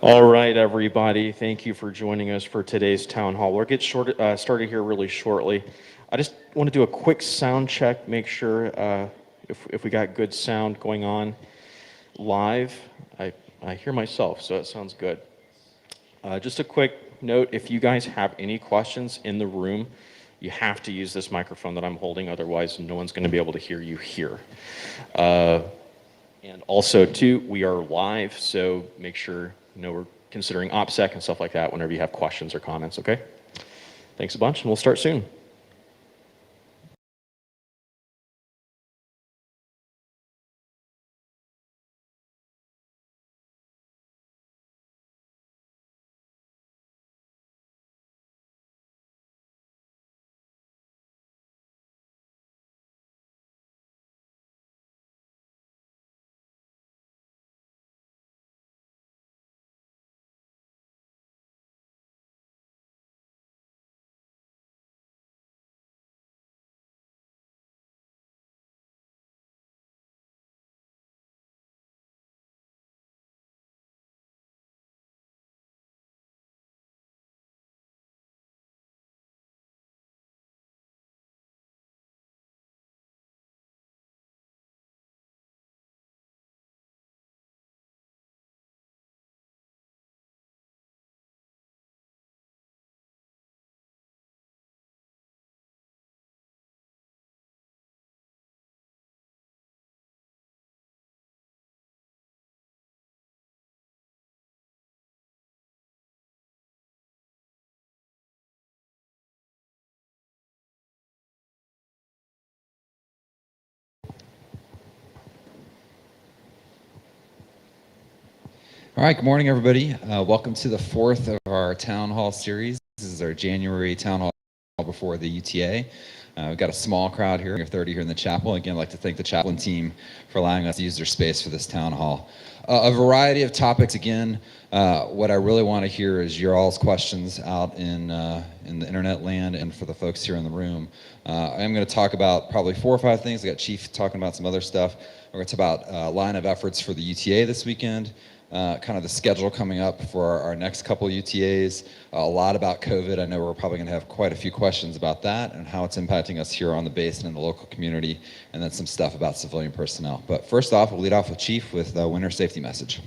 All right, everybody. Thank you for joining us for today's town hall. We'll get started here really shortly. I just want to do a quick sound check, make sure if we got good sound going on live. I hear myself, so it sounds good. Just a quick note, if you guys have any questions in the room, you have to use this microphone that I'm holding, otherwise no one's going to be able to hear you here. And also, too, we are live, so make sure we're considering OPSEC and stuff like that whenever you have questions or comments, okay? Thanks a bunch, and we'll start soon. All right, good morning, everybody. Welcome to the fourth of our Town Hall series. This is our January Town Hall before the UTA. We've got a small crowd here, 30 here in the chapel. Again, I'd like to thank the chaplain team for allowing us to use their space for this Town Hall. A variety of topics, again. What I really want to hear is your all's questions out in the internet land and for the folks here in the room. I am going to talk about probably 4 or 5 things. I got Chief talking about some other stuff. We're going to talk about line of efforts for the UTA this weekend. Kind of the schedule coming up for our next couple UTAs, a lot about COVID. I know we're probably going to have quite a few questions about that and how it's impacting us here on the base and in the local community, and then some stuff about civilian personnel. But first off, we'll lead off with Chief with the winter safety message.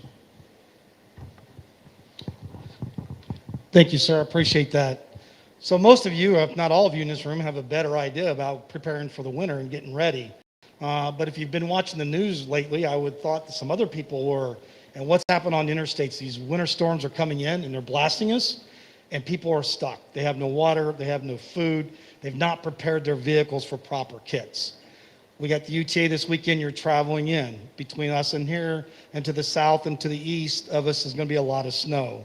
Thank you, sir. I appreciate that. So most of you, if not all of you in this room, have a better idea about preparing for the winter and getting ready. But if you've been watching the news lately, I would thought that some other people were. And what's happened on the interstates, these winter storms are coming in and they're blasting us, and people are stuck. They have no water, they have no food, they've not prepared their vehicles for proper kits. We got the UTA this weekend, you're traveling in. Between us and here and to the south and to the east of us is going to be a lot of snow.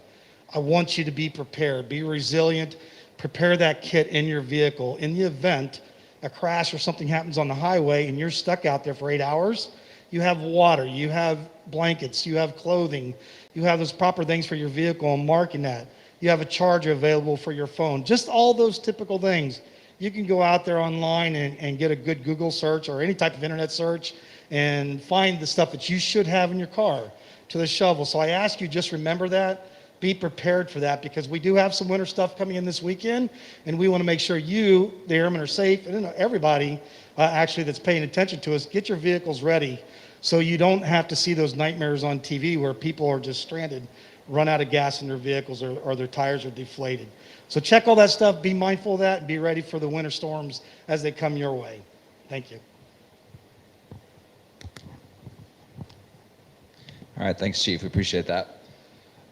I want you to be prepared, be resilient, prepare that kit in your vehicle. In the event a crash or something happens on the highway and you're stuck out there for 8 hours, you have water, you have blankets, you have clothing, you have those proper things for your vehicle and marking that. You have a charger available for your phone. Just all those typical things. You can go out there online and get a good Google search or any type of internet search and find the stuff that you should have in your car to the shovel. So I ask you, just remember that. Be prepared for that, because we do have some winter stuff coming in this weekend, and we want to make sure you, the airmen, are safe, and everybody actually that's paying attention to us, get your vehicles ready so you don't have to see those nightmares on TV where people are just stranded, run out of gas in their vehicles, or their tires are deflated. So check all that stuff, be mindful of that, and be ready for the winter storms as they come your way. Thank you. All right, thanks, Chief. We appreciate that.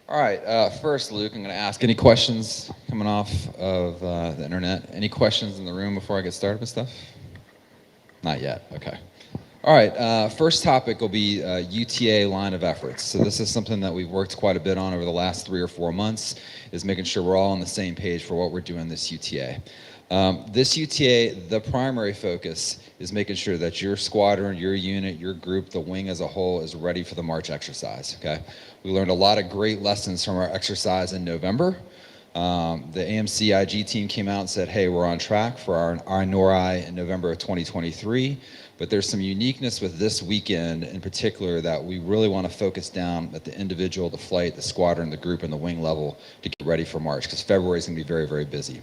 All right, first, Luke, I'm going to ask any questions coming off of the internet. Any questions in the room before I get started with stuff? Not yet, okay. All right, first topic will be UTA line of efforts. So this is something that we've worked quite a bit on over the last 3 or 4 months, is making sure we're all on the same page for what we're doing this UTA. This UTA, the primary focus is making sure that your squadron, your unit, your group, the wing as a whole is ready for the March exercise, okay? We learned a lot of great lessons from our exercise in November. The AMC IG team came out and said, hey, we're on track for our NORI in November of 2023. But there's some uniqueness with this weekend in particular that we really want to focus down at the individual, the flight, the squadron, the group, and the wing level to get ready for March, because February is going to be very, very busy.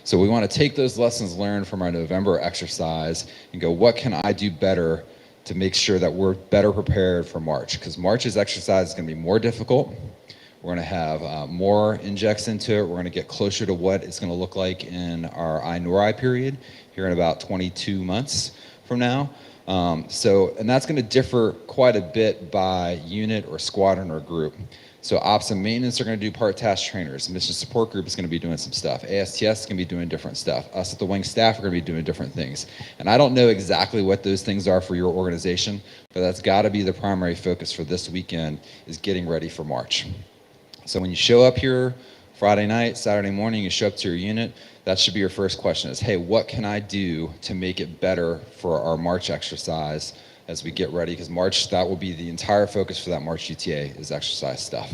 So we want to take those lessons learned from our November exercise and go, what can I do better to make sure that we're better prepared for March? Because March's exercise is going to be more difficult. We're going to have more injects into it. We're going to get closer to what it's going to look like in our INORI period here in about 22 months from now. And that's going to differ quite a bit by unit or squadron or group. So ops and maintenance are going to do part task trainers. Mission support group is going to be doing some stuff. ASTS is going to be doing different stuff. Us at the wing staff are going to be doing different things. And I don't know exactly what those things are for your organization, but that's got to be the primary focus for this weekend, is getting ready for March. So when you show up here Friday night, Saturday morning, you show up to your unit, that should be your first question is, hey, what can I do to make it better for our March exercise as we get ready? Because March, that will be the entire focus for that March UTA is exercise stuff.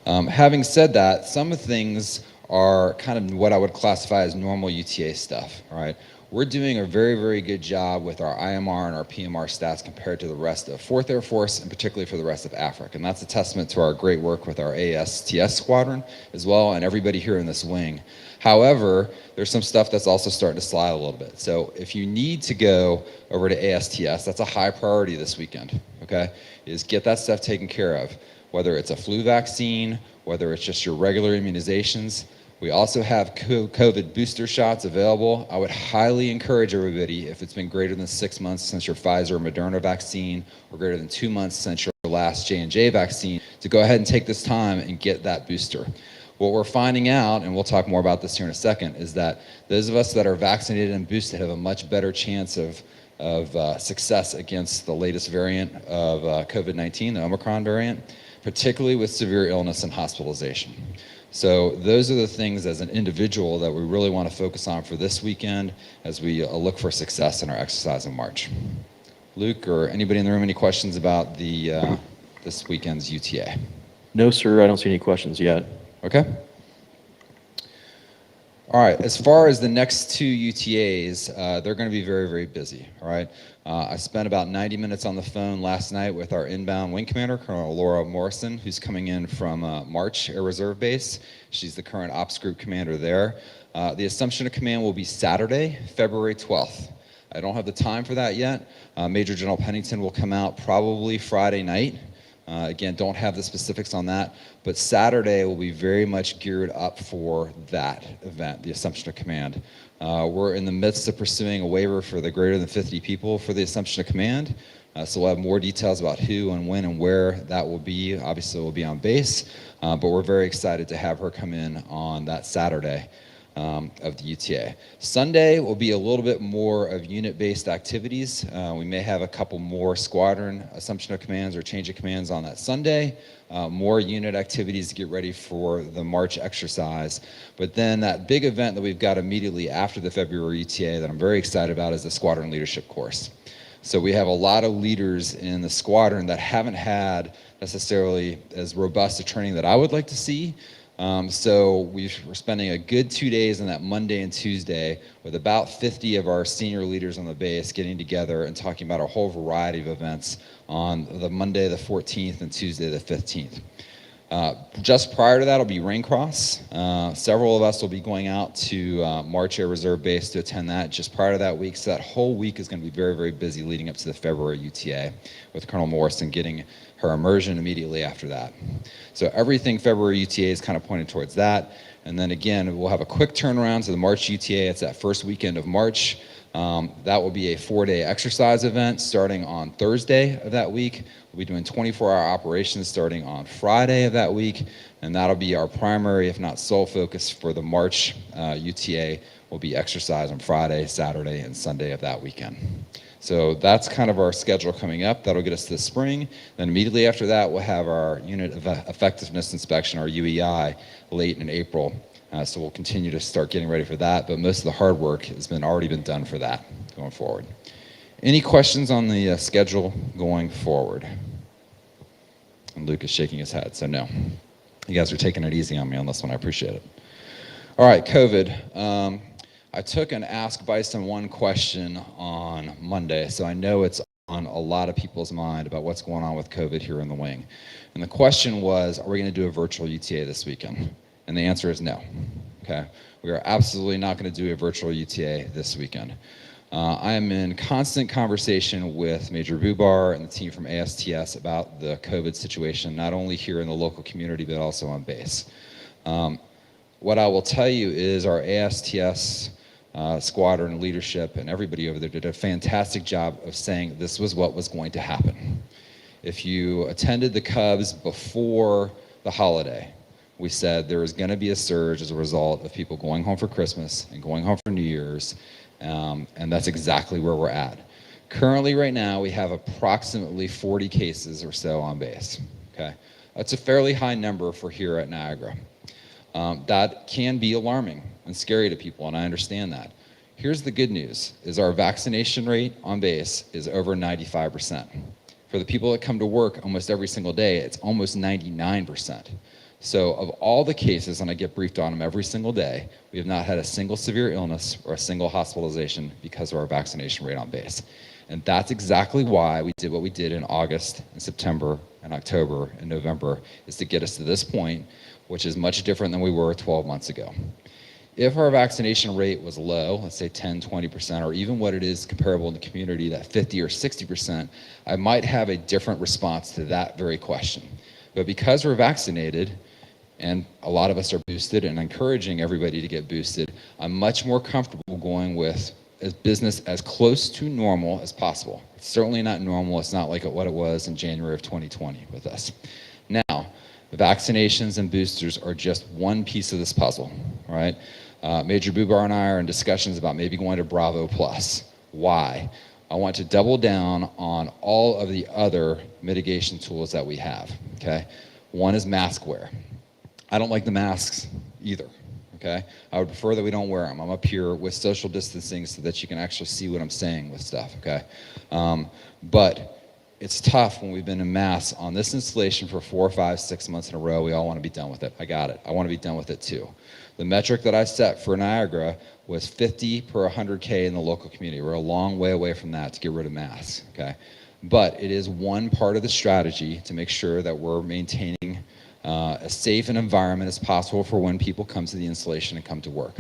Having said that, some of the things are kind of what I would classify as normal UTA stuff, all right? We're doing a very, very good job with our IMR and our PMR stats compared to the rest of 4th Air Force, and particularly for the rest of Africa. And that's a testament to our great work with our ASTS squadron as well, and everybody here in this wing. However, there's some stuff that's also starting to slide a little bit. So if you need to go over to ASTS, that's a high priority this weekend, okay? Is get that stuff taken care of, whether it's a flu vaccine, whether it's just your regular immunizations. We also have COVID booster shots available. I would highly encourage everybody, if it's been greater than 6 months since your Pfizer or Moderna vaccine, or greater than 2 months since your last J&J vaccine, to go ahead and take this time and get that booster. What we're finding out, and we'll talk more about this here in a second, is that those of us that are vaccinated and boosted have a much better chance of success against the latest variant of COVID-19, the Omicron variant, particularly with severe illness and hospitalization. So those are the things as an individual that we really want to focus on for this weekend as we look for success in our exercise in March. Luke or anybody in the room, any questions about this weekend's UTA? No, sir, I don't see any questions yet. Okay. All right, as far as the next 2 UTAs, they're going to be very, very busy, all right? I spent about 90 minutes on the phone last night with our inbound wing commander, Colonel Laura Morrison, who's coming in from March Air Reserve Base. She's the current ops group commander there. The assumption of command will be Saturday, February 12th. I don't have the time for that yet. Major General Pennington will come out probably Friday night. Again, don't have the specifics on that, but Saturday will be very much geared up for that event, the assumption of command. We're in the midst of pursuing a waiver for the greater than 50 people for the assumption of command. So we'll have more details about who and when and where that will be. Obviously, it will be on base, but we're very excited to have her come in on that Saturday of the UTA. Sunday will be a little bit more of unit-based activities. We may have a couple more squadron assumption of commands or change of commands on that Sunday, more unit activities to get ready for the March exercise. But then that big event that we've got immediately after the February UTA that I'm very excited about is the squadron leadership course. So we have a lot of leaders in the squadron that haven't had necessarily as robust a training that I would like to see. So we're spending a good 2 days on that Monday and Tuesday with about 50 of our senior leaders on the base getting together and talking about a whole variety of events on the Monday the 14th and Tuesday the 15th. Just prior to that will be Rain Cross. Several of us will be going out to March Air Reserve Base to attend that just prior to that week. So that whole week is going to be very, very busy leading up to the February UTA with Colonel Morrison getting her immersion immediately after that. So everything February UTA is kind of pointed towards that. And then again, we'll have a quick turnaround to the March UTA. It's that first weekend of March. That will be a 4-day exercise event starting on Thursday of that week. We'll be doing 24-hour operations starting on Friday of that week, and that'll be our primary, if not sole focus for the March UTA will be exercise on Friday, Saturday, and Sunday of that weekend. So that's kind of our schedule coming up. That'll get us to the spring. Then immediately after that, we'll have our unit effectiveness inspection, our UEI, late in April. So we'll continue to start getting ready for that, but most of the hard work has already been done for that going forward. Any questions on the schedule going forward? And Luke is shaking his head, so no. You guys are taking it easy on me on this one. I appreciate it. All right, COVID. I took an Ask Bison One question on Monday, so I know it's on a lot of people's mind about what's going on with COVID here in the wing. And the question was, are we going to do a virtual UTA this weekend? And the answer is no. Okay, we are absolutely not going to do a virtual UTA this weekend. I am in constant conversation with Major Bubar and the team from ASTS about the COVID situation, not only here in the local community, but also on base. What I will tell you is our ASTS squadron leadership and everybody over there did a fantastic job of saying this was what was going to happen. If you attended the Cubs before the holiday, we said there was going to be a surge as a result of people going home for Christmas and going home for New Year's, and that's exactly where we're at. Currently, right now, we have approximately 40 cases or so on base. Okay, that's a fairly high number for here at Niagara. That can be alarming and scary to people, and I understand that. Here's the good news, is our vaccination rate on base is over 95%. For the people that come to work almost every single day, it's almost 99%. So of all the cases, and I get briefed on them every single day, we have not had a single severe illness or a single hospitalization because of our vaccination rate on base. And that's exactly why we did what we did in August and September and October and November, is to get us to this point, which is much different than we were 12 months ago. If our vaccination rate was low, let's say 10, 20%, or even what it is comparable in the community, that 50 or 60%, I might have a different response to that very question. But because we're vaccinated, and a lot of us are boosted and encouraging everybody to get boosted, I'm much more comfortable going with business as close to normal as possible. It's certainly not normal. It's not like what it was in January of 2020 with us. Now, vaccinations and boosters are just one piece of this puzzle, right? Major Bubar and I are in discussions about maybe going to Bravo Plus. Why? I want to double down on all of the other mitigation tools that we have, okay? One is mask wear. I don't like the masks either, okay? I would prefer that we don't wear them. I'm up here with social distancing so that you can actually see what I'm saying with stuff, okay? But it's tough when we've been in masks on this installation for 4, 5, 6 months in a row. We all want to be done with it. I got it. I want to be done with it too. The metric that I set for Niagara was 50 per 100K in the local community. We're a long way away from that to get rid of masks, okay? But it is one part of the strategy to make sure that we're maintaining as safe an environment as possible for when people come to the installation and come to work.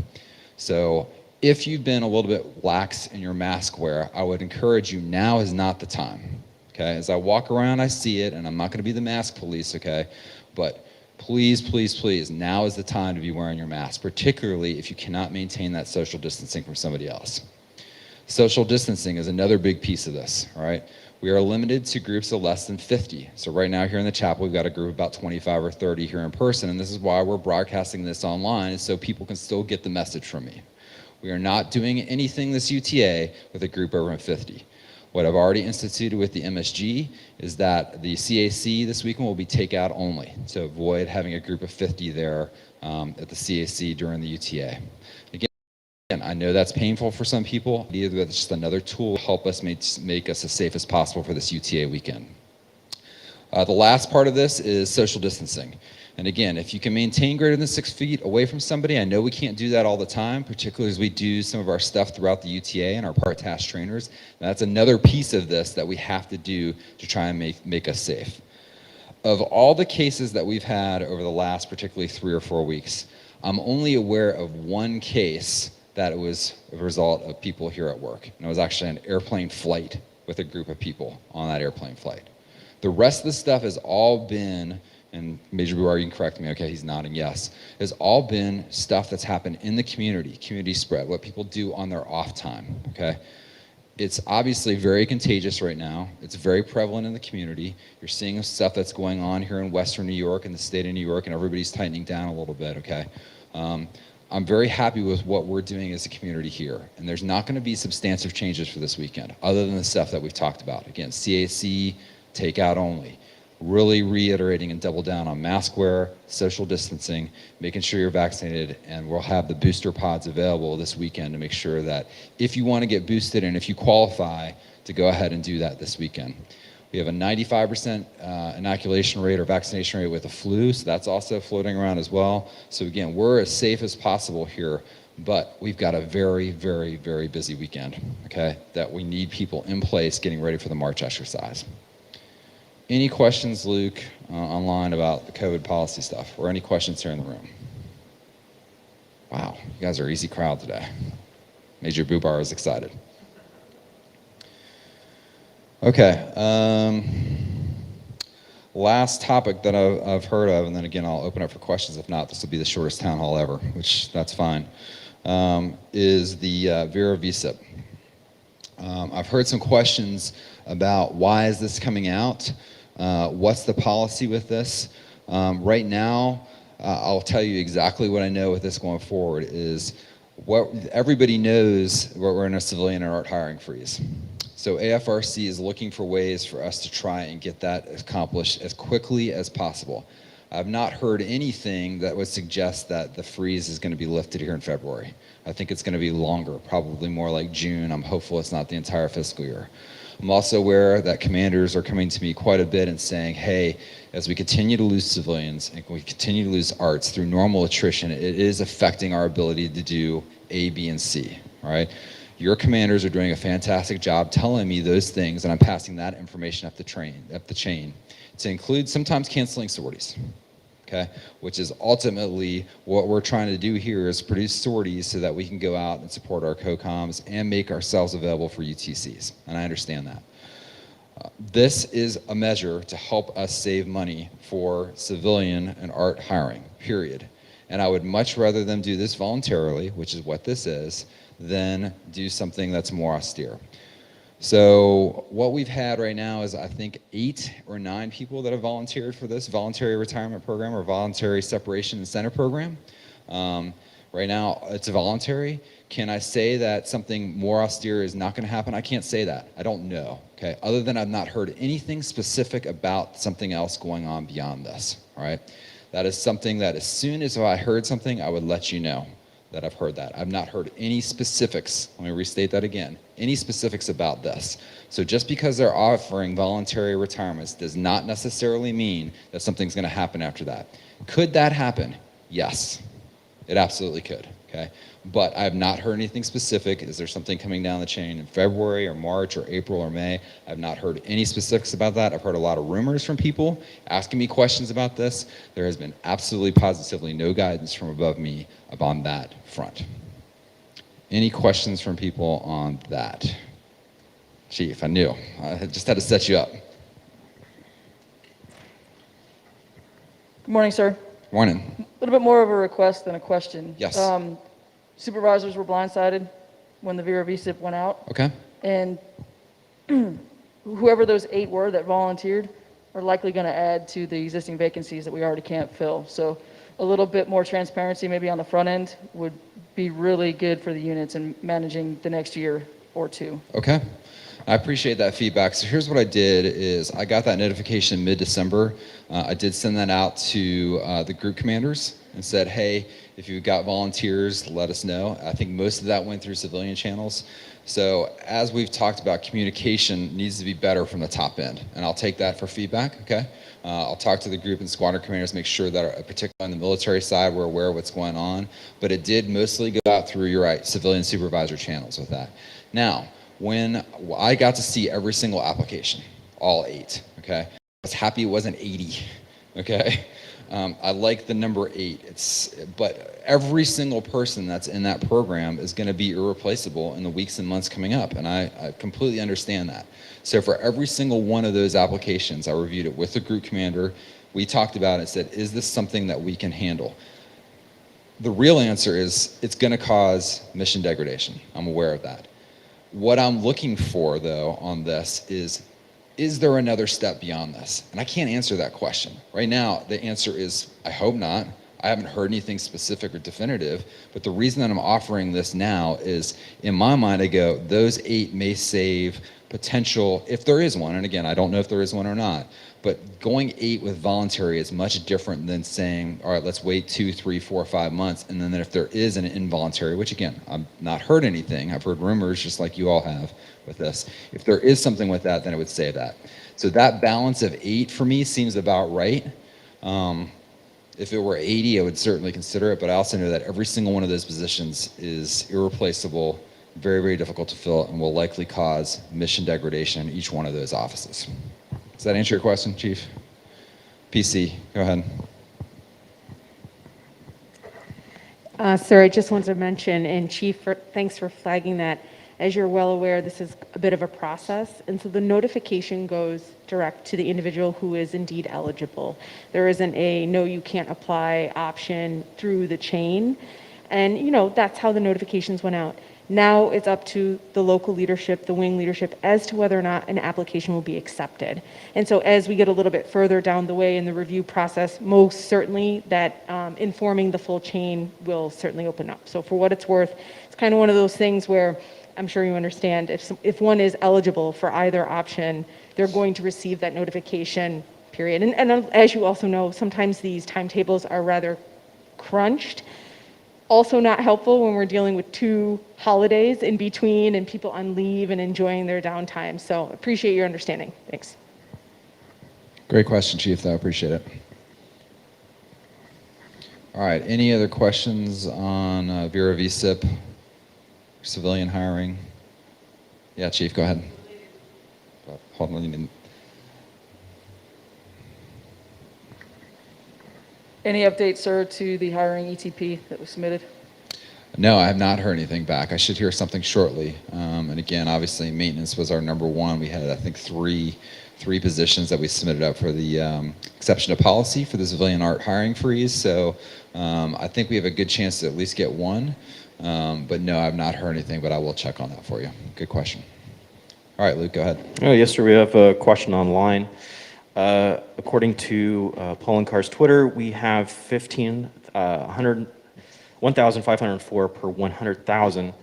So if you've been a little bit lax in your mask wear, I would encourage you, now is not the time. Okay, as I walk around, I see it, and I'm not going to be the mask police, okay? But please, please, please, now is the time to be wearing your mask, particularly if you cannot maintain that social distancing from somebody else. Social distancing is another big piece of this, all right? We are limited to groups of less than 50. So right now here in the chapel, we've got a group of about 25 or 30 here in person, and this is why we're broadcasting this online, so people can still get the message from me. We are not doing anything this UTA with a group over 50. What I've already instituted with the MSG is that the CAC this weekend will be takeout only, to avoid having a group of 50 there at the CAC during the UTA. Again, I know that's painful for some people. Either that's just another tool to help us make us as safe as possible for this UTA weekend. The last part of this is social distancing. And again, if you can maintain greater than 6 feet away from somebody, I know we can't do that all the time, particularly as we do some of our stuff throughout the UTA and our part-task trainers. And that's another piece of this that we have to do to try and make us safe. Of all the cases that we've had over the last particularly 3 or 4 weeks, I'm only aware of one case that it was a result of people here at work. And it was actually an airplane flight with a group of people on that airplane flight. The rest of the stuff has all been, and Major Buar, you can correct me, okay, he's nodding yes, has all been stuff that's happened in the community spread, what people do on their off time, okay? It's obviously very contagious right now. It's very prevalent in the community. You're seeing stuff that's going on here in Western New York and the state of New York, and everybody's tightening down a little bit, okay? I'm very happy with what we're doing as a community here, and there's not going to be substantive changes for this weekend, other than the stuff that we've talked about. Again, CAC, takeout only. Really reiterating and double down on mask wear, social distancing, making sure you're vaccinated, and we'll have the booster pods available this weekend to make sure that if you want to get boosted and if you qualify, to go ahead and do that this weekend. We have a 95% inoculation rate or vaccination rate with the flu, so that's also floating around as well. So again, we're as safe as possible here, But we've got a very, very, very busy weekend, okay, that we need people in place getting ready for the March exercise. Any questions, Luke, online about the COVID policy stuff, or any questions here in the room? Wow, you guys are an easy crowd today. Major Bubar is excited. Okay, last topic that I've heard of, and then again, I'll open up for questions. If not, this will be the shortest town hall ever, which that's fine, is the Vera VSIP. I've heard some questions about why is this coming out? What's the policy with this? Right now, I'll tell you exactly what I know with this going forward is what everybody knows we're in a civilian and art hiring freeze. So AFRC is looking for ways for us to try and get that accomplished as quickly as possible. I've not heard anything that would suggest that the freeze is going to be lifted here in February. I think it's going to be longer, probably more like June. I'm hopeful it's not the entire fiscal year. I'm also aware that commanders are coming to me quite a bit and saying, hey, as we continue to lose civilians and we continue to lose arts through normal attrition, it is affecting our ability to do A, B, and C, all right? Your commanders are doing a fantastic job telling me those things, and I'm passing that information up the chain to include sometimes canceling sorties, okay? Which is ultimately what we're trying to do here is produce sorties so that we can go out and support our COCOMs and make ourselves available for UTCs, and I understand that. This is a measure to help us save money for civilian and art hiring, period. And I would much rather them do this voluntarily, which is what this is, than do something that's more austere. So what we've had right now is I think 8 or 9 people that have volunteered for this voluntary retirement program or voluntary separation incentive program. Right now it's voluntary. Can I say that something more austere is not going to happen? I can't say that. I don't know, okay? Other than I've not heard anything specific about something else going on beyond this, all right? That is something that as soon as I heard something, I would let you know that I've heard that. I've not heard any specifics. Let me restate that again. Any specifics about this. So just because they're offering voluntary retirements does not necessarily mean that something's going to happen after that. Could that happen? Yes, it absolutely could, okay? But I have not heard anything specific. Is there something coming down the chain in February or March or April or May? I've not heard any specifics about that. I've heard a lot of rumors from people asking me questions about this. There has been absolutely positively no guidance from above me on that front. Any questions from people on that? Chief, I knew. I just had to set you up. Good morning, sir. Morning. A little bit more of a request than a question. Yes. Supervisors were blindsided when the Vera VSIP went out. Okay. And whoever those 8 were that volunteered are likely going to add to the existing vacancies that we already can't fill. So a little bit more transparency maybe on the front end would be really good for the units in managing the next year or 2. Okay. I appreciate that feedback. So here's what I did is I got that notification mid-December. I did send that out to the group commanders and said, hey, if you've got volunteers, let us know. I think most of that went through civilian channels. So as we've talked about, communication needs to be better from the top end. And I'll take that for feedback, okay? I'll talk to the group and squadron commanders, make sure that, particularly on the military side, we're aware of what's going on. But it did mostly go out through, you're right, civilian supervisor channels with that. Now, when I got to see every single application, all 8, okay? I was happy it wasn't 80, okay? I like the number 8. But every single person that's in that program is going to be irreplaceable in the weeks and months coming up, and I completely understand that. So for every single one of those applications, I reviewed it with the group commander. We talked about it and said, is this something that we can handle? The real answer is it's going to cause mission degradation. I'm aware of that. What I'm looking for, though, on this is there another step beyond this? And I can't answer that question. Right now, the answer is, I hope not. I haven't heard anything specific or definitive, but the reason that I'm offering this now is, in my mind, I go, those 8 may save potential, if there is one, and again, I don't know if there is one or not, but going 8 with voluntary is much different than saying, all right, let's wait 2, 3, 4, 5 months, and then if there is an involuntary, which again, I've not heard anything, I've heard rumors just like you all have with this. If there is something with that, then I would say that. So that balance of 8 for me seems about right. If it were 80, I would certainly consider it, but I also know that every single one of those positions is irreplaceable, very, very difficult to fill, and will likely cause mission degradation in each one of those offices. Does that answer your question, Chief? PC, go ahead. Sir, I just wanted to mention, and Chief, thanks for flagging that. As you're well aware, this is a bit of a process, and so the notification goes direct to the individual who is indeed eligible. There isn't a no, you can't apply option through the chain, and that's how the notifications went out. Now it's up to the local leadership, the wing leadership, as to whether or not an application will be accepted. And so as we get a little bit further down the way in the review process, most certainly that informing the full chain will certainly open up. So for what it's worth, it's kind of one of those things where I'm sure you understand, if one is eligible for either option, they're going to receive that notification, period. And as you also know, sometimes these timetables are rather crunched. Also not helpful when we're dealing with 2 holidays in between and people on leave and enjoying their downtime. So appreciate your understanding. Thanks. Great question, Chief, though. I appreciate it. All right, any other questions on Bureau VSIP, civilian hiring? Yeah, Chief, go ahead. Hold on, you didn't. Any updates, sir, to the hiring ETP that was submitted? No, I have not heard anything back. I should hear something shortly. And again, obviously, maintenance was our number one. We had, I think, three positions that we submitted up for the exception to policy for the civilian art hiring freeze. So I think we have a good chance to at least get one. But no, I've not heard anything, but I will check on that for you. Good question. All right, Luke, go ahead. Yes, sir. We have a question online. According to Polling Car's Twitter, we have 1,504 per 100,000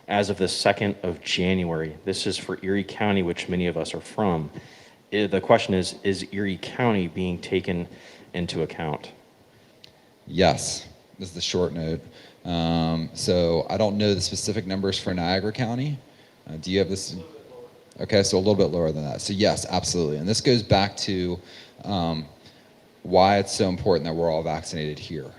as of the 2nd of January. This is for Erie County, which many of us are from. The question is Erie County being taken into account? Yes, is the short note. So I don't know the specific numbers for Niagara County. Do you have this? Okay, so a little bit lower than that. So yes, absolutely. And this goes back to why it's so important that we're all vaccinated here.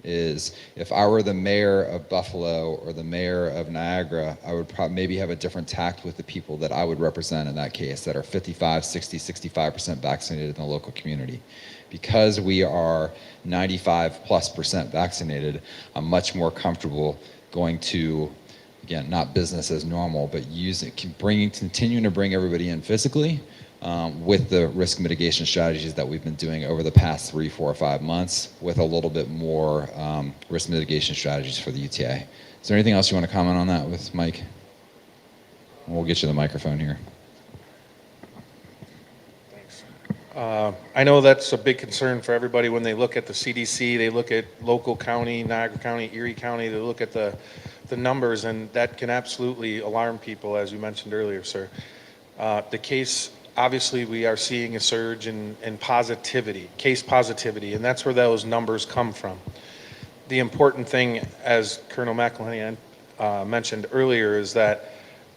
Is if I were the mayor of Buffalo or the mayor of Niagara, I would maybe have a different tact with the people that I would represent in that case that are 55, 60, 65% vaccinated in the local community. Because we are 95+% vaccinated, I'm much more comfortable going to, again, not business as normal, but continuing to bring everybody in physically with the risk mitigation strategies that we've been doing over the past 3, 4, or 5 months with a little bit more risk mitigation strategies for the UTA. Is there anything else you want to comment on that with Mike? We'll get you the microphone here. Thanks. I know that's a big concern for everybody when they look at the CDC, they look at local county, Niagara County, Erie County, they look at the numbers, and that can absolutely alarm people, as you mentioned earlier, sir. The case, obviously, we are seeing a surge in positivity, case positivity, and that's where those numbers come from. The important thing, as Colonel McElhinney mentioned earlier, is that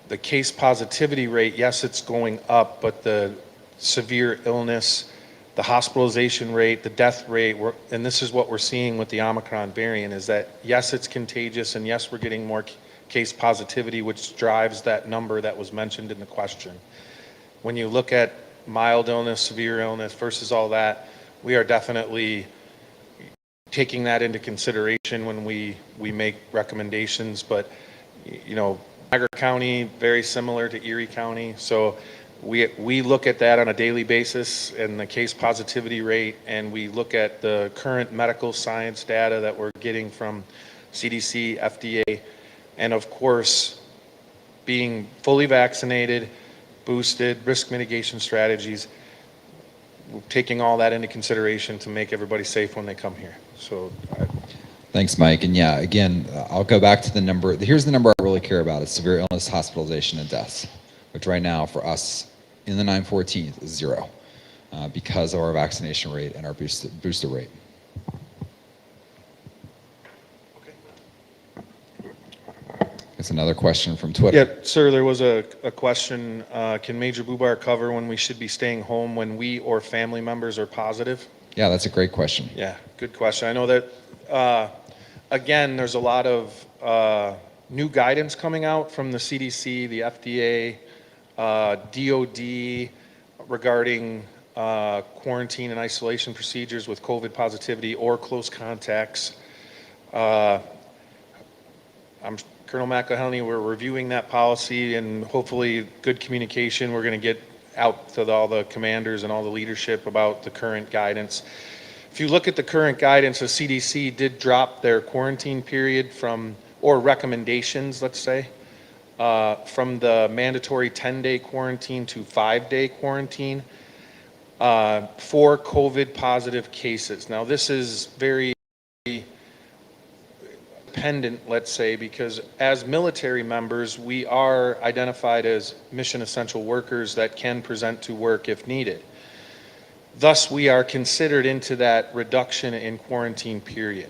the case positivity rate, yes, it's going up, but the severe illness, the hospitalization rate, the death rate, and this is what we're seeing with the Omicron variant, is that yes, it's contagious, and yes, we're getting more case positivity, which drives that number that was mentioned in the question. When you look at mild illness, severe illness versus all that, we are definitely taking that into consideration when we make recommendations. But, Niagara County, very similar to Erie County. So we look at that on a daily basis and the case positivity rate, and we look at the current medical science data that we're getting from CDC, FDA, and of course, being fully vaccinated, boosted, risk mitigation strategies, we're taking all that into consideration to make everybody safe when they come here. So, Thanks, Mike. And yeah, again, I'll go back to the number. Here's the number I really care about: is severe illness, hospitalization, and deaths, which right now for us in the 914th is 0 because of our vaccination rate and our booster rate. It's another question from Twitter. yeah, sir, there was a question. Can Major Bubar cover when we should be staying home when we or family members are positive? Yeah, that's a great question. Yeah, good question. I know that, again, there's a lot of new guidance coming out from the CDC, the FDA, DOD regarding quarantine and isolation procedures with COVID positivity or close contacts. I'm Colonel McElhinney, we're reviewing that policy and hopefully good communication. We're going to get out to all the commanders and all the leadership about the current guidance. If you look at the current guidance, the CDC did drop their quarantine period or recommendations, let's say, from the mandatory 10-day quarantine to 5-day quarantine for COVID positive cases. Now, this is very dependent, let's say, because as military members, we are identified as mission essential workers that can present to work if needed. Thus, we are considered into that reduction in quarantine period.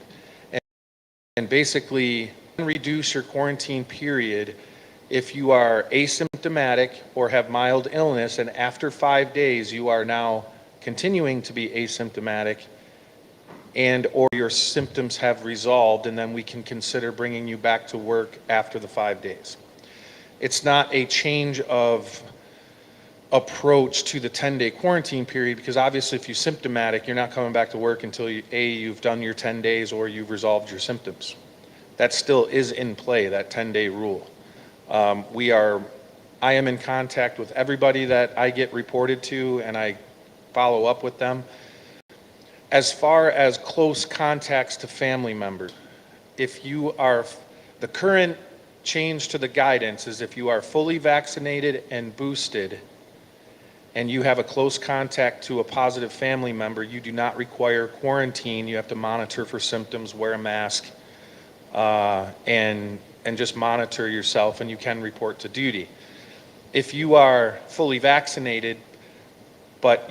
And basically, reduce your quarantine period if you are asymptomatic or have mild illness, and after 5 days, you are now continuing to be asymptomatic and or your symptoms have resolved, and then we can consider bringing you back to work after the 5 days. It's not a change of approach to the 10-day quarantine period, because obviously if you're symptomatic, you're not coming back to work until you've done your 10 days or you've resolved your symptoms. That still is in play, that 10-day rule. I am in contact with everybody that I get reported to, and I follow up with them. As far as close contacts to family members, the current change to the guidance is if you are fully vaccinated and boosted and you have a close contact to a positive family member, you do not require quarantine. You have to monitor for symptoms, wear a mask, and just monitor yourself, and you can report to duty. If you are fully vaccinated, but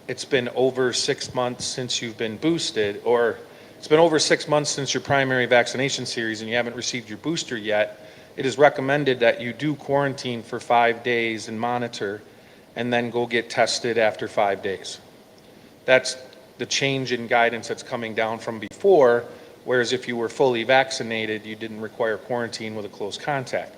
it's been over 6 months since you've been boosted, or it's been over 6 months since your primary vaccination series and you haven't received your booster yet, it is recommended that you do quarantine for 5 days and monitor, and then go get tested after 5 days. That's the change in guidance that's coming down from before, whereas if you were fully vaccinated, you didn't require quarantine with a close contact.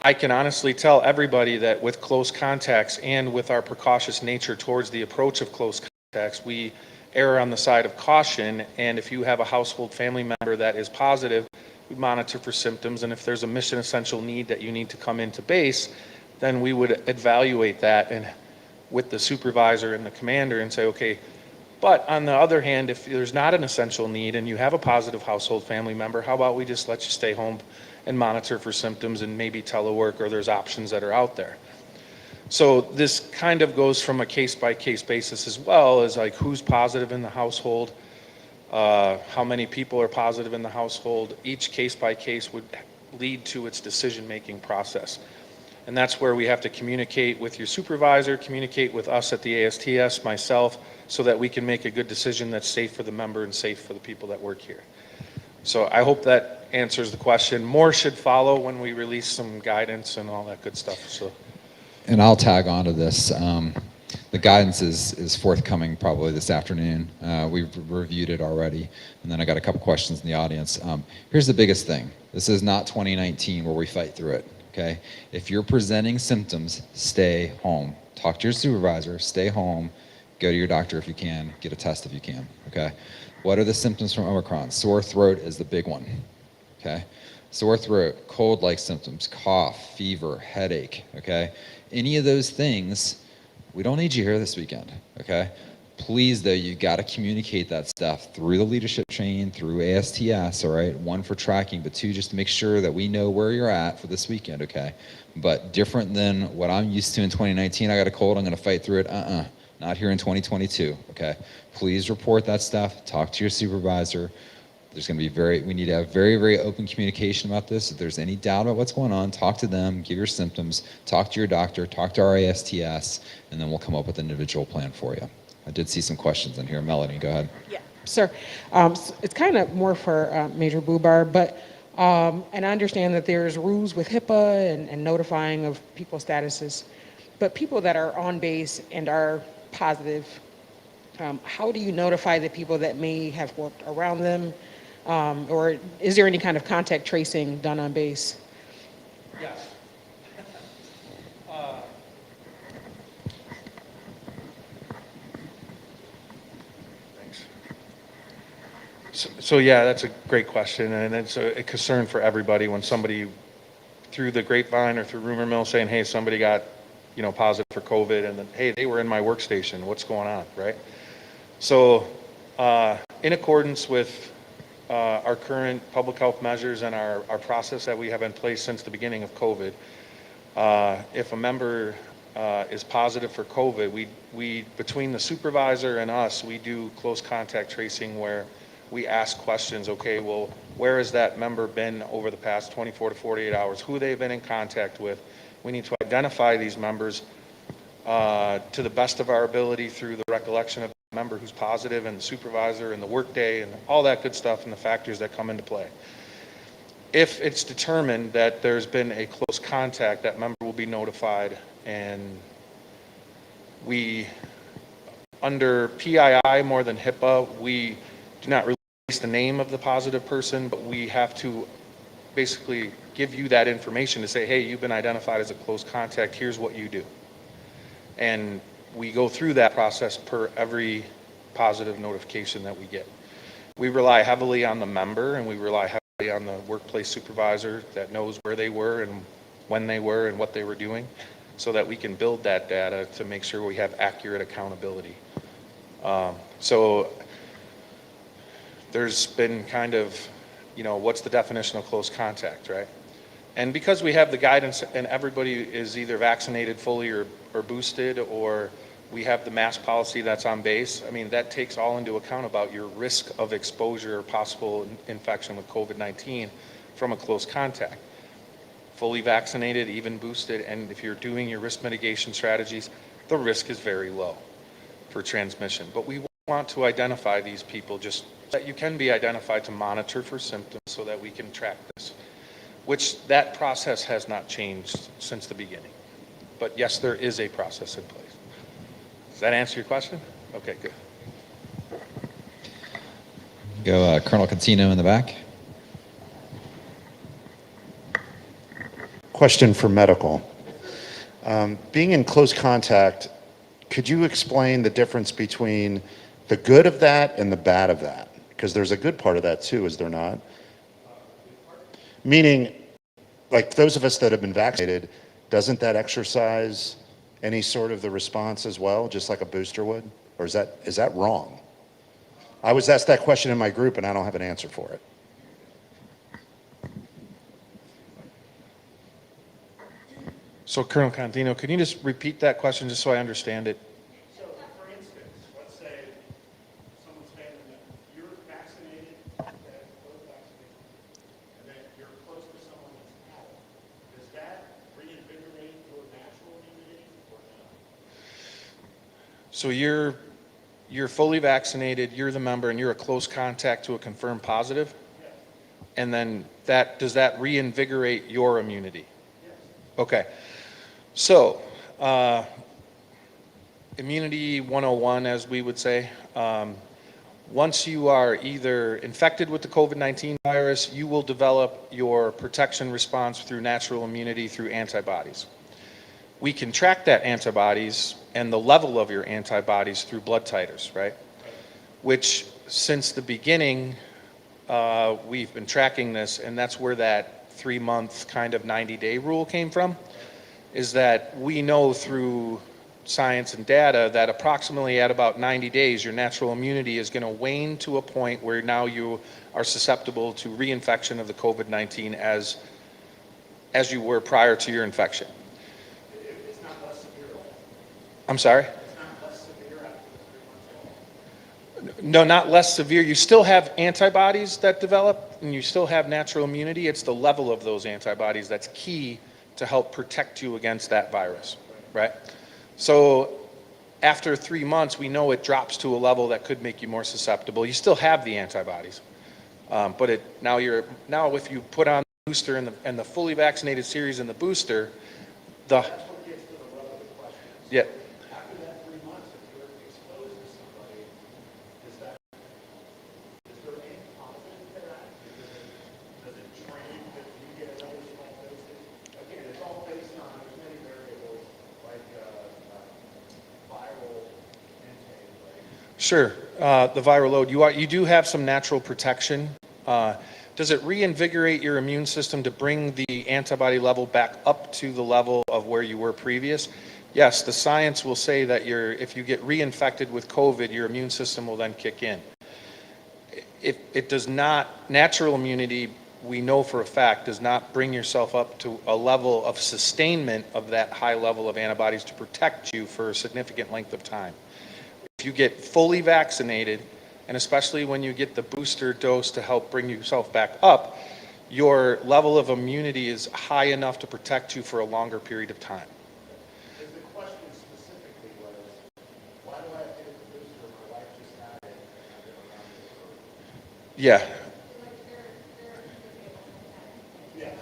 I can honestly tell everybody that with close contacts and with our precautious nature towards the approach of close contacts, we err on the side of caution, and if you have a household family member that is positive, we monitor for symptoms, and if there's a mission essential need that you need to come into base, then we would evaluate that and with the supervisor and the commander and say, okay, but on the other hand, if there's not an essential need and you have a positive household family member, how about we just let you stay home and monitor for symptoms and maybe telework, or there's options that are out there. So this kind of goes from a case-by-case basis as well, as like who's positive in the household, how many people are positive in the household. Each case-by-case would lead to its decision-making process. And that's where we have to communicate with your supervisor, communicate with us at the ASTS, myself, so that we can make a good decision that's safe for the member and safe for the people that work here. So I hope that answers the question. More should follow when we release some guidance and all that good stuff. So, And I'll tag on to this. The guidance is forthcoming probably this afternoon. We've reviewed it already. And then I got a couple questions in the audience. Here's the biggest thing. This is not 2019 where we fight through it, okay? If you're presenting symptoms, stay home. Talk to your supervisor, stay home, go to your doctor if you can, get a test if you can, okay? What are the symptoms from Omicron? Sore throat is the big one, okay? Sore throat, cold-like symptoms, cough, fever, headache, okay? Any of those things, we don't need you here this weekend, okay? Please, though, you've got to communicate that stuff through the leadership chain, through ASTS, all right? 1, for tracking, but 2, just to make sure that we know where you're at for this weekend, okay? But different than what I'm used to in 2019, I got a cold, I'm going to fight through it. Not here in 2022, okay? Please report that stuff, talk to your supervisor. There's going to be we need to have very, very open communication about this. If there's any doubt about what's going on, talk to them, give your symptoms, talk to your doctor, talk to our ASTS, and then we'll come up with an individual plan for you. I did see some questions in here. Melanie, go ahead. Yeah, sir. It's kind of more for Major Bubar, but and I understand that there's rules with HIPAA and notifying of people's statuses, but people that are on base and are positive, how do you notify the people that may have worked around them? Or is there any kind of contact tracing done on base? Yes. Thanks. So yeah, that's a great question, and it's a concern for everybody when somebody through the grapevine or through rumor mill saying, hey, somebody got, positive for COVID, and then, hey, they were in my workstation, what's going on, right? So in accordance with our current public health measures and our process that we have in place since the beginning of COVID, if a member is positive for COVID, we between the supervisor and us, we do close contact tracing where we ask questions. Okay, well, where has that member been over the past 24 to 48 hours? Who they've been in contact with? We need to identify these members to the best of our ability through the recollection of the member who's positive and the supervisor and the workday and all that good stuff and the factors that come into play. If it's determined that there's been a close contact, that member will be notified, and we, under PII more than HIPAA, we do not release the name of the positive person, but we have to basically give you that information to say, hey, you've been identified as a close contact, here's what you do. And we go through that process per every positive notification that we get. We rely heavily on the member, and we rely heavily on the workplace supervisor that knows where they were and when they were and what they were doing, so that we can build that data to make sure we have accurate accountability. So there's been kind of, what's the definition of close contact, right? And because we have the guidance and everybody is either vaccinated fully or boosted, or we have the mask policy that's on base, I mean, that takes all into account about your risk of exposure or possible infection with COVID-19 from a close contact. Fully vaccinated, even boosted, and if you're doing your risk mitigation strategies, the risk is very low for transmission. But we want to identify these people just that you can be identified to monitor for symptoms so that we can track this, which that process has not changed since the beginning. But yes, there is a process in place. Does that answer your question? Okay, good. Go Colonel Catino in the back. Question for medical. Being in close contact, could you explain the difference between the good of that and the bad of that? Because there's a good part of that too, is there not? Meaning, like those of us that have been vaccinated, doesn't that exercise any sort of the response as well, just like a booster would? Or is that wrong? I was asked that question in my group and I don't have an answer for it. So Colonel Contino, can you just repeat that question just so I understand it? So, for instance, let's say someone's family member, you're vaccinated, that both vaccinated, and then you're close to someone that's out. Does that reinvigorate your natural immunity or not? So you're fully vaccinated, you're the member, and you're a close contact to a confirmed positive? Yes. And then does that reinvigorate your immunity? Yes. Okay. So, immunity 101, as we would say, once you are either infected with the COVID-19 virus, you will develop your protection response through natural immunity through antibodies. We can track that antibodies and the level of your antibodies through blood titers, right? Which, since the beginning, we've been tracking this, and that's where that 3-month kind of 90-day rule came from. Is that we know through science and data that approximately at about 90 days, your natural immunity is going to wane to a point where now you are susceptible to reinfection of the COVID-19 as you were prior to your infection. It's not less severe. I'm sorry? It's not less severe after the 3 months. No, not less severe. You still have antibodies that develop, and you still have natural immunity. It's the level of those antibodies that's key to help protect you against that virus, right? So after 3 months, we know it drops to a level that could make you more susceptible. You still have the antibodies, but now if you put on the booster and the fully vaccinated series and the booster, That's what gets to the rub of the question. yeah. After that 3 months, if you're exposed to somebody Sure. The viral load, you do have some natural protection. Does it reinvigorate your immune system to bring the antibody level back up to the level of where you were previous? Yes, the science will say that if you get reinfected with COVID, your immune system will then kick in. It does not, natural immunity, we know for a fact, does not bring yourself up to a level of sustainment of that high level of antibodies to protect you for a significant length of time. If you get fully vaccinated, and especially when you get the booster dose to help bring yourself back up, your level of immunity is high enough to protect you for a longer period of time. Because the question specifically was, why do I have to get the booster? My wife just had it. And I've been around it for Yeah. yes.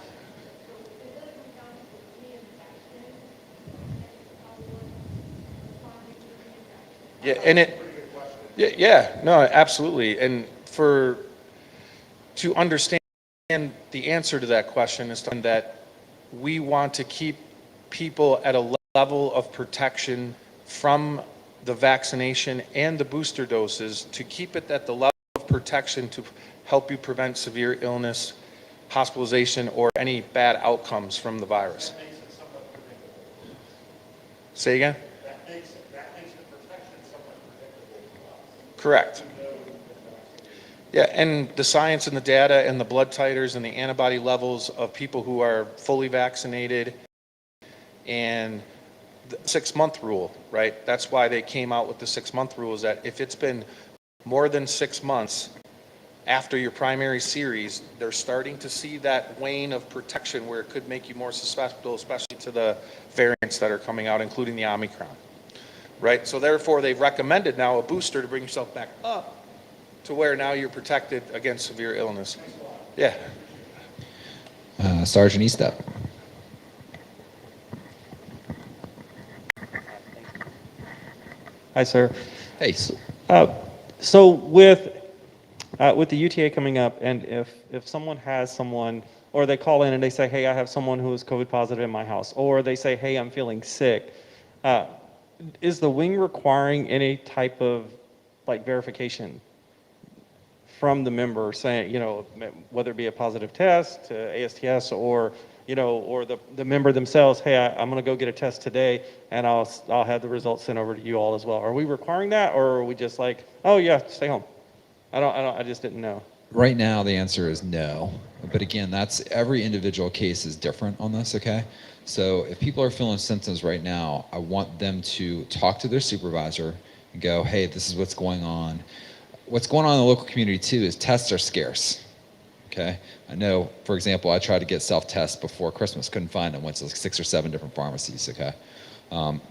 Yeah, and yeah, no, absolutely. And to understand the answer to that question is that we want to keep people at a level of protection from the vaccination and the booster doses, to keep it at the level of protection to help you prevent severe illness, hospitalization, or any bad outcomes from the virus. That makes it somewhat predictable. Say again? That makes the protection somewhat predictable to us. Correct. Yeah, and the science and the data and the blood titers and the antibody levels of people who are fully vaccinated, and the 6-month rule, right? That's why they came out with the 6-month rule, is that if it's been more than 6 months after your primary series, they're starting to see that wane of protection where it could make you more susceptible, especially to the variants that are coming out, including the Omicron, right? So therefore, they've recommended now a booster to bring yourself back up to where now you're protected against severe illness. Yeah. Sergeant Eastep. Hi, sir. Hey. So with the UTA coming up, and if someone has someone, or they call in and they say, hey, I have someone who is COVID positive in my house, or they say, hey, I'm feeling sick, is the wing requiring any type of like verification from the member saying, whether it be a positive test, ASTS, or the member themselves, hey, I'm going to go get a test today, and I'll have the results sent over to you all as well. Are we requiring that, or are we just like, oh yeah, stay home? I just didn't know. Right now, the answer is no. But again, every individual case is different on this, okay? So if people are feeling symptoms right now, I want them to talk to their supervisor and go, hey, this is what's going on. What's going on in the local community too is tests are scarce, okay? I know, for example, I tried to get self-tests before Christmas, couldn't find them, went to like 6 or 7 different pharmacies, okay?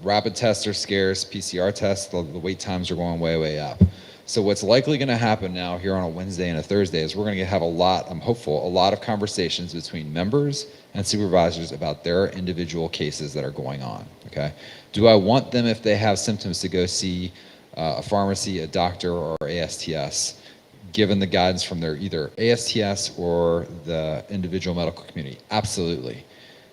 Rapid tests are scarce, PCR tests, the wait times are going way, way up. So what's likely gonna happen now here on a Wednesday and a Thursday is we're gonna have I'm hopeful, a lot of conversations between members and supervisors about their individual cases that are going on, okay? Do I want them, if they have symptoms, to go see a pharmacy, a doctor, or ASTS, given the guidance from their either ASTS or the individual medical community? Absolutely.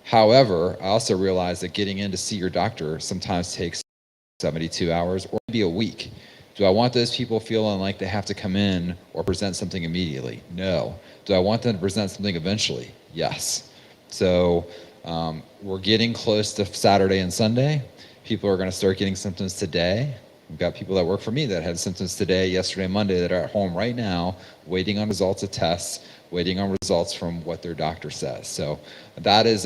However, I also realize that getting in to see your doctor sometimes takes 72 hours or maybe a week. Do I want those people feeling like they have to come in or present something immediately? No. Do I want them to present something eventually? Yes. So we're getting close to Saturday and Sunday. People are going to start getting symptoms today. We've got people that work for me that had symptoms today, yesterday, Monday, that are at home right now, waiting on results of tests, waiting on results from what their doctor says. So that is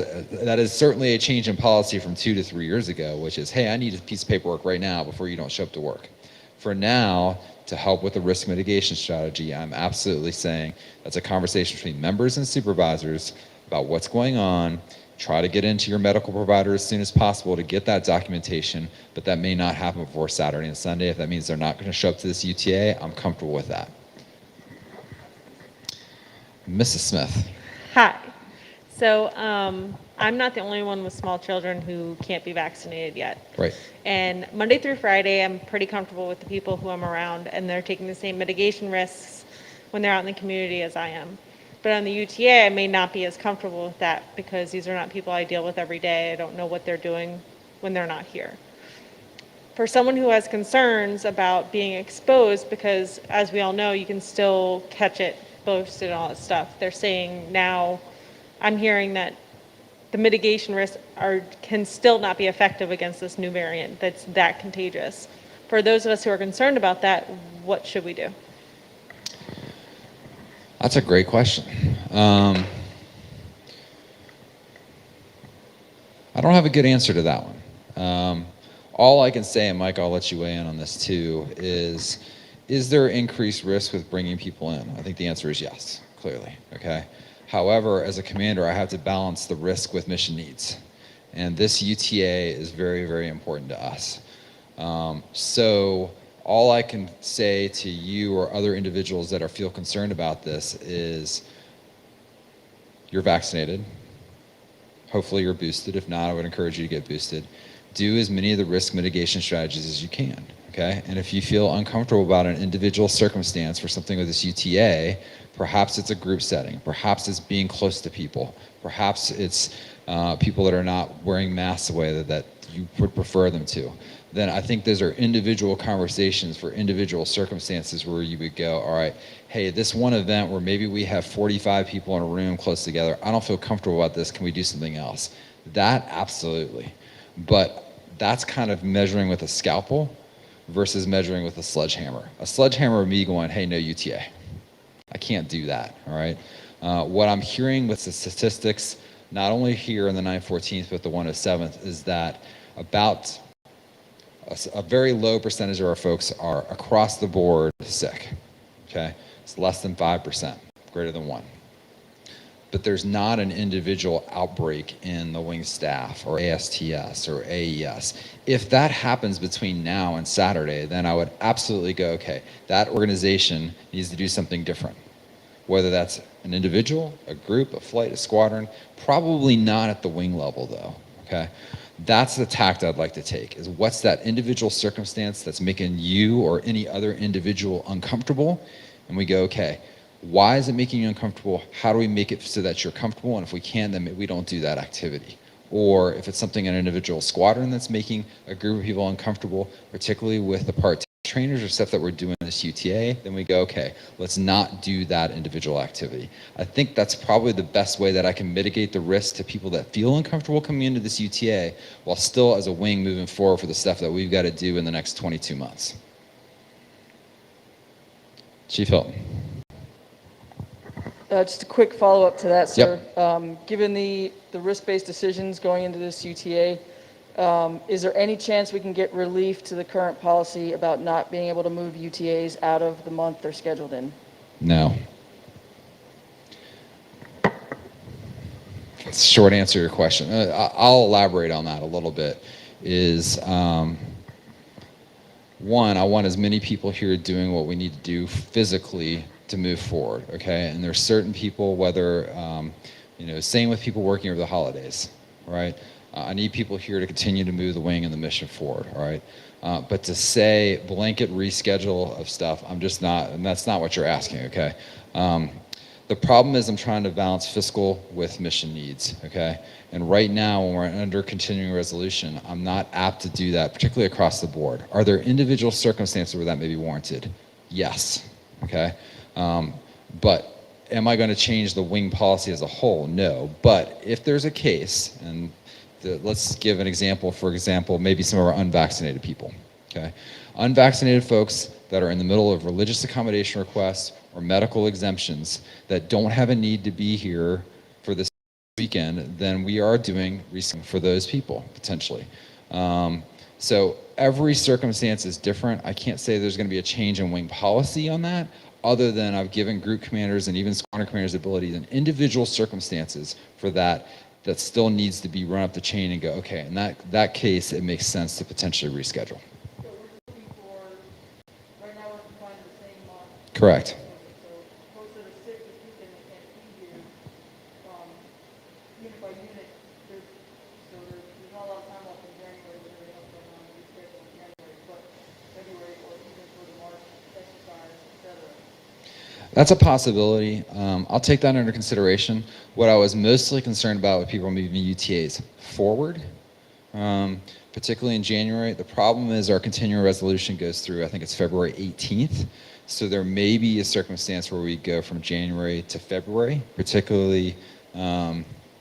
certainly a change in policy from 2 to 3 years ago, which is, hey, I need a piece of paperwork right now before you don't show up to work. For now, to help with the risk mitigation strategy, I'm absolutely saying that's a conversation between members and supervisors about what's going on. Try to get into your medical provider as soon as possible to get that documentation, but that may not happen before Saturday and Sunday. If that means they're not going to show up to this UTA, I'm comfortable with that. Mrs. Smith. Hi. So I'm not the only one with small children who can't be vaccinated yet. Right. And Monday through Friday, I'm pretty comfortable with the people who I'm around, and they're taking the same mitigation risks when they're out in the community as I am. But on the UTA, I may not be as comfortable with that because these are not people I deal with every day. I don't know what they're doing when they're not here. for someone who has concerns about being exposed, because as we all know, you can still catch it, boasted, and all that stuff. They're saying now, I'm hearing that the mitigation risks can still not be effective against this new variant that's that contagious. For those of us who are concerned about that, what should we do? That's a great question. I don't have a good answer to that one. All I can say, and Mike, I'll let you weigh in on this too, is there increased risk with bringing people in? I think the answer is yes, clearly, okay? However, as a commander, I have to balance the risk with mission needs. And this UTA is very, very important to us. So all I can say to you or other individuals that feel concerned about this is you're vaccinated. Hopefully you're boosted. If not, I would encourage you to get boosted. Do as many of the risk mitigation strategies as you can, okay? And if you feel uncomfortable about an individual circumstance for something with this UTA, perhaps it's a group setting. Perhaps it's being close to people. Perhaps it's people that are not wearing masks the way that you would prefer them to. Then I think those are individual conversations for individual circumstances where you would go, all right, hey, this one event where maybe we have 45 people in a room close together, I don't feel comfortable about this, can we do something else? That, absolutely. But that's kind of measuring with a scalpel versus measuring with a sledgehammer. A sledgehammer of me going, hey, no UTA. I can't do that, all right? What I'm hearing with the statistics, not only here in the 914th, but the 107th, is that about a very low percentage of our folks are across the board sick, okay? It's less than 5%, greater than 1. But there's not an individual outbreak in the wing staff or ASTS or AES. If that happens between now and Saturday, then I would absolutely go, okay, that organization needs to do something different. Whether that's an individual, a group, a flight, a squadron, probably not at the wing level though, okay? That's the tact I'd like to take, is what's that individual circumstance that's making you or any other individual uncomfortable? And we go, okay, why is it making you uncomfortable? How do we make it so that you're comfortable? And if we can, then we don't do that activity. Or if it's something in an individual squadron that's making a group of people uncomfortable, particularly with the part trainers or stuff that we're doing in this UTA, then we go, okay, let's not do that individual activity. I think that's probably the best way that I can mitigate the risk to people that feel uncomfortable coming into this UTA while still as a wing moving forward for the stuff that we've got to do in the next 22 months. Chief Hilton. Just a quick follow-up to that, sir. Yep. Given the risk-based decisions going into this UTA, is there any chance we can get relief to the current policy about not being able to move UTAs out of the month they're scheduled in? No. Short answer to your question. I'll elaborate on that a little bit. One, I want as many people here doing what we need to do physically to move forward, okay? And there's certain people, whether, same with people working over the holidays, right? I need people here to continue to move the wing and the mission forward, all right? But to say blanket reschedule of stuff, I'm just not, and that's not what you're asking, okay? The problem is I'm trying to balance fiscal with mission needs, okay? And right now, when we're under continuing resolution, I'm not apt to do that, particularly across the board. Are there individual circumstances where that may be warranted? Yes, okay? But am I going to change the wing policy as a whole? No. But if there's a case, and let's give an example, for example, maybe some of our unvaccinated people, okay? Unvaccinated folks that are in the middle of religious accommodation requests or medical exemptions that don't have a need to be here for this weekend, then we are doing research for those people, potentially. So every circumstance is different. I can't say there's going to be a change in wing policy on that, other than I've given group commanders and even squadron commanders abilities in individual circumstances for that still needs to be run up the chain and go, okay, in that case, it makes sense to potentially reschedule. So we're looking for, right now we're confined to the same month. Correct. So folks that are sick this weekend that can't be here, unit by unit, there's not a lot of time left in January with everything else going on in reschedule in January, but February or even for the March exercise, et cetera. That's a possibility. I'll take that under consideration. What I was mostly concerned about with people moving UTAs forward, particularly in January. The problem is our continuing resolution goes through, I think it's February 18th. So there may be a circumstance where we go from January to February, particularly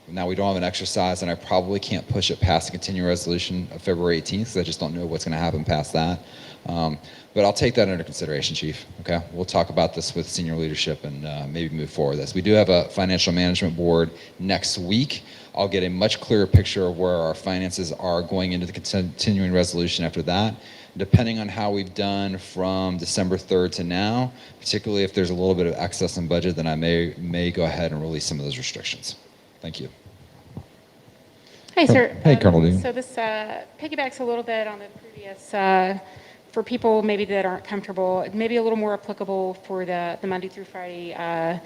now we don't have an exercise, and I probably can't push it past the continuing resolution of February 18th because I just don't know what's going to happen past that. But I'll take that under consideration, Chief. Okay, we'll talk about this with senior leadership and maybe move forward with this. We do have a financial management board next week. I'll get a much clearer picture of where our finances are going into the continuing resolution after that. Depending on how we've done from December 3rd to now, particularly if there's a little bit of excess in budget, then I may go ahead and release some of those restrictions. Thank you. Hi, sir. Hey, Colonel Dean. So this piggybacks a little bit on the previous, for people maybe that aren't comfortable, maybe a little more applicable for the Monday through Friday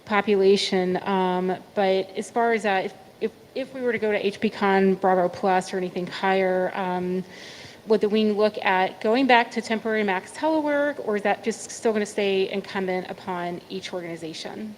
population. But as far as if we were to go to HPCon Bravo Plus or anything higher, would the wing look at going back to temporary max telework, or is that just still going to stay incumbent upon each organization?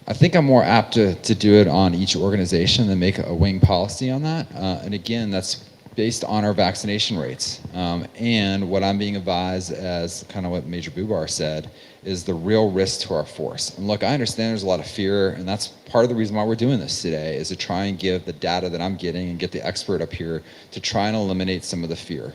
I think I'm more apt to do it on each organization than make a wing policy on that. And again, that's based on our vaccination rates. And what I'm being advised, as kind of what Major Bubar said, is the real risk to our force. And look, I understand there's a lot of fear, and that's part of the reason why we're doing this today, is to try and give the data that I'm getting and get the expert up here to try and eliminate some of the fear.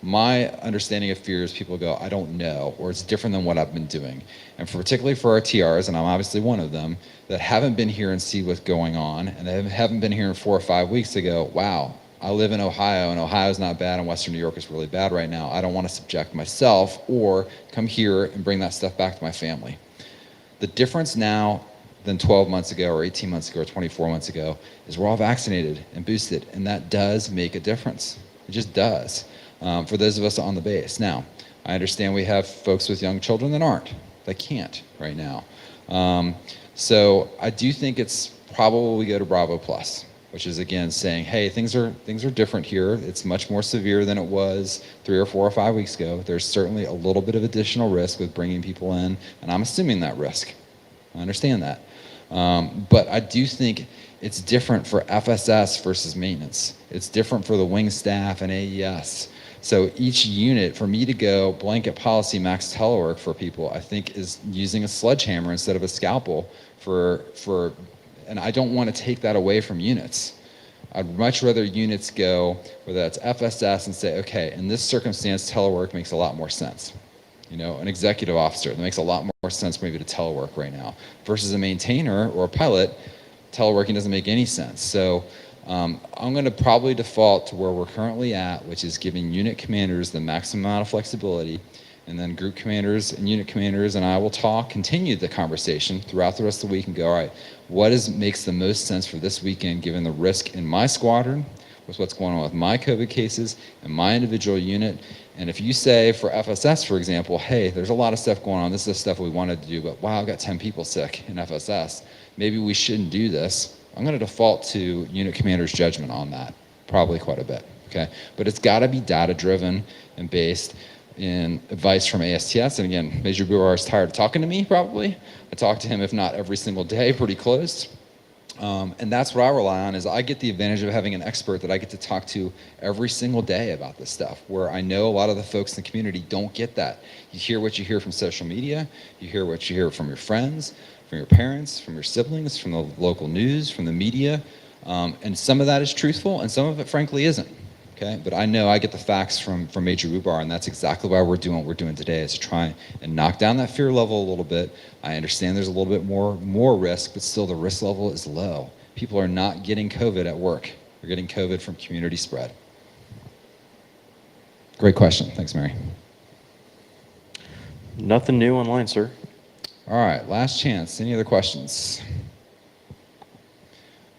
My understanding of fear is people go, I don't know, or it's different than what I've been doing. And particularly for our TRs, and I'm obviously one of them, that haven't been here and see what's going on, and they haven't been here in 4 or 5 weeks to go, wow, I live in Ohio, and Ohio's not bad, and Western New York is really bad right now. I don't want to subject myself or come here and bring that stuff back to my family. The difference now than 12 months ago or 18 months ago or 24 months ago is we're all vaccinated and boosted, and that does make a difference. It just does. For those of us on the base. Now, I understand we have folks with young children that aren't, that can't right now. So I do think it's probable we go to Bravo Plus, which is again saying, hey, things are different here. It's much more severe than it was 3 or 4 or 5 weeks ago. There's certainly a little bit of additional risk with bringing people in, and I'm assuming that risk. I understand that. But I do think it's different for FSS versus maintenance. It's different for the wing staff and AES. So each unit, for me to go blanket policy max telework for people, I think is using a sledgehammer instead of a scalpel and I don't want to take that away from units. I'd much rather units go, whether that's FSS, and say, okay, in this circumstance, telework makes a lot more sense. You know, an executive officer, that makes a lot more sense maybe to telework right now, versus a maintainer or a pilot, teleworking doesn't make any sense. So I'm going to probably default to where we're currently at, which is giving unit commanders the maximum amount of flexibility, and then group commanders and unit commanders and I will continue the conversation throughout the rest of the week and go, all right, what makes the most sense for this weekend given the risk in my squadron, with what's going on with my COVID cases and my individual unit. And if you say for FSS, for example, hey, there's a lot of stuff going on, this is the stuff we wanted to do, but wow, I've got 10 people sick in FSS, maybe we shouldn't do this. I'm going to default to unit commander's judgment on that, probably quite a bit, okay? But it's got to be data-driven and based in advice from ASTS. And again, Major Buar is tired of talking to me, probably. I talk to him, if not every single day, pretty close. And that's what I rely on, is I get the advantage of having an expert that I get to talk to every single day about this stuff, where I know a lot of the folks in the community don't get that. You hear what you hear from social media, you hear what you hear from your friends, from your parents, from your siblings, from the local news, from the media, and some of that is truthful, and some of it, frankly, isn't. Okay, but I know I get the facts from Major Bubar, and that's exactly why we're doing what we're doing today, is to try and knock down that fear level a little bit. I understand there's a little bit more risk, but still the risk level is low. People are not getting COVID at work. They're getting COVID from community spread. Great question. Thanks, Mary. Nothing new online, sir. All right, last chance. Any other questions?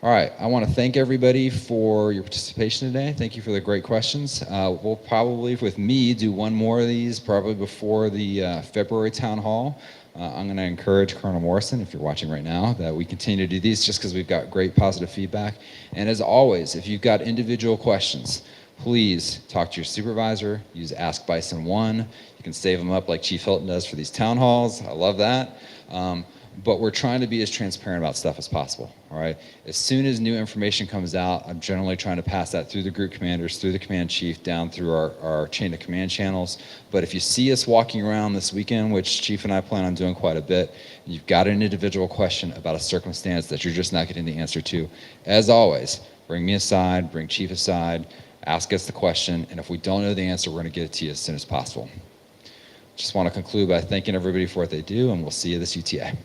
All right, I want to thank everybody for your participation today. Thank you for the great questions. We'll probably, with me, do one more of these probably before the February town hall. I'm going to encourage Colonel Morrison, if you're watching right now, that we continue to do these just because we've got great positive feedback. And as always, if you've got individual questions, please talk to your supervisor. Use Ask Bison 1. You can save them up like Chief Hilton does for these town halls. I love that. but we're trying to be as transparent about stuff as possible, all right? As soon as new information comes out, I'm generally trying to pass that through the group commanders, through the command chief, down through our chain of command channels. But if you see us walking around this weekend, which Chief and I plan on doing quite a bit, and you've got an individual question about a circumstance that you're just not getting the answer to, as always, bring me aside, bring Chief aside, ask us the question, and if we don't know the answer, we're gonna get it to you as soon as possible. Just want to conclude by thanking everybody for what they do, and we'll see you this UTA.